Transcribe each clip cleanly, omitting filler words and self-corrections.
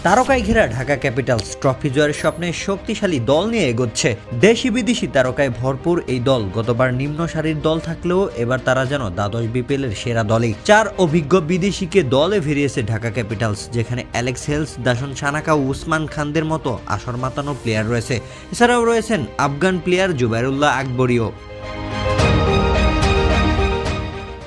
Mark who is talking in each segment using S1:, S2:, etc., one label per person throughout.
S1: তারকায় ঘেরা Dhaka Capitals trophy জয়ের স্বপ্নে শক্তিশালী দল নিয়ে এগোচ্ছে। দেশি বিদেশি তারকায় ভরপুর এই দল গতবার নিম্ন সারির দল থাকলেও এবার তারা যেন দ্বাদশ বিপিএলের সেরা দলই। 4 অভিজ্ঞ বিদেশিকে দলে ফিরিয়েছে ঢাকা ক্যাপিটালস, যেখানে অ্যালেক্স হেলস, দাসন সানাকা ও উসমান খানদের মতো আসর মাতানো প্লেয়ার রয়েছে। এছাড়াও রয়েছেন আফগান প্লেয়ার জুবাইরুল্লাহ আকবরীও।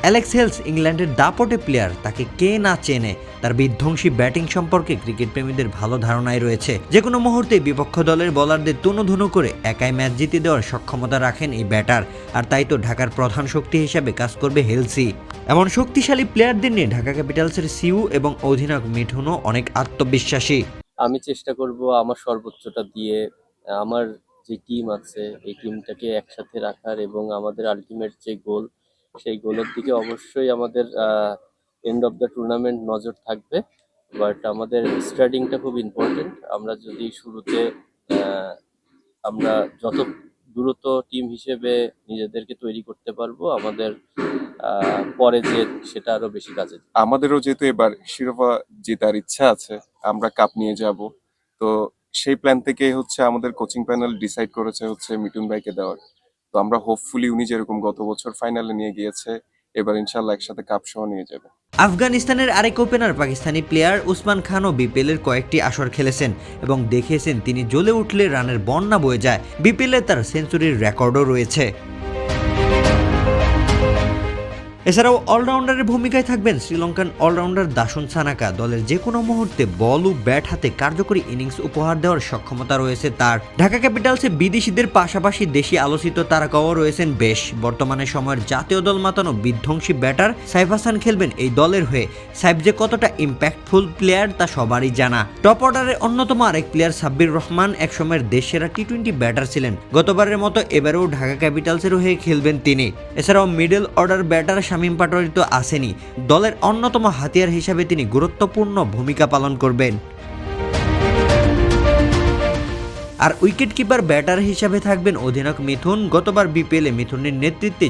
S1: অ্যালেক্স হেলস ইংল্যান্ডের দাপটে প্লেয়ার, তাকে কে না চেনে। তার বিধ্বংসী ব্যাটিং সম্পর্কে ক্রিকেট প্রেমীদের ভালো ধারণাই রয়েছে। যে কোনো মুহূর্তে বিপক্ষ দলের বোলারদের তুনোধুনো করে একাই ম্যাচ জিতে দেওয়ার সক্ষমতা রাখেন এই ব্যাটার। আর তাই তো ঢাকার প্রধান শক্তি হিসাবে কাজ করবে হেলসি। এমন শক্তিশালী প্লেয়ারদের নিয়ে ঢাকা ক্যাপিটালসের সিইও এবং অধিনায়ক মিঠুনও অনেক আত্মবিশ্বাসী।
S2: আমি চেষ্টা করব আমার সর্বোচ্চটা দিয়ে আমার যে টিম আছে এই টিমটাকে একসাথে রাখার, এবং আমাদের আলটিমেট যে গোল সেই গোলের দিকে অবশ্যই আমাদের এন্ড অফ দ্য টুর্নামেন্ট নজর থাকবে। বাট আমাদের স্টার্টিংটা খুব ইম্পর্টেন্ট। আমরা যদি শুরুতে আমরা যত দ্রুত টিম হিসেবে নিজেদেরকে তৈরি করতে পারবো, আমাদের পরে যে সেটা আরো বেশি কাজে।
S3: আমাদেরও যেহেতু এবার শিরোপা জেতার ইচ্ছা আছে, আমরা কাপ নিয়ে যাব, তো সেই প্ল্যান থেকে হচ্ছে আমাদের কোচিং প্যানেল ডিসাইড করেছে হচ্ছে মিঠুন ভাইকে দেওয়ার। তো আমরা হোপফুলি উনি যেরকম গত বছর ফাইনালে নিয়ে গিয়েছে, এবার ইনশাল্লাহ একসাথে কাপ সহ নিয়ে যাবে।
S1: আফগানিস্তানের আরেক ওপেনার পাকিস্তানি প্লেয়ার উসমান খানও বিপিএলের কয়েকটি আসর খেলেছেন এবং দেখিয়েছেন তিনি জ্বলে উঠলে রানের বন্যা বয়ে যায়। বিপিএলে তার সেঞ্চুরির রেকর্ডও রয়েছে। এছাড়াও অলরাউন্ডারের ভূমিকায় থাকবেন শ্রীলঙ্কান অলরাউন্ডার দাসন সানাকা। দলের যে কোনো মুহূর্তে বল ও ব্যাট হাতে কার্যকরী ইনিংস উপহার দেওয়ার সক্ষমতা রয়েছে তার। ঢাকা ক্যাপিটালসে বিদেশিদের পাশাপাশি দেশি আলোচিত তারকাও রয়েছেন বেশ। বর্তমানে সময়ের জাতীয় দল মাতানো বিধ্বংসী ব্যাটার সাইফ হাসান খেলবেন এই দলের হয়ে। সাইফ যে কতটা ইম্প্যাক্টফুল প্লেয়ার তা সবারই জানা। টপ অর্ডারের অন্যতম আরেক প্লেয়ার সাব্বির রহমান একসময়ের দেশসেরা টি-20 ব্যাটার ছিলেন। গতবারের মতো এবারেও ঢাকা ক্যাপিটালসের হয়ে খেলবেন তিনি। এছাড়াও middle order batter Shamim Patwari তো আসেনি, দলের অন্যতম হাতিয়ার হিসাবে তিনি গুরুত্বপূর্ণ ভূমিকা পালন করবেন। আর উইকেট কিপার ব্যাটার হিসাবে থাকবেন অধিনায়ক মিথুন। গতবার বিপিএলে মিথুনের নেতৃত্বে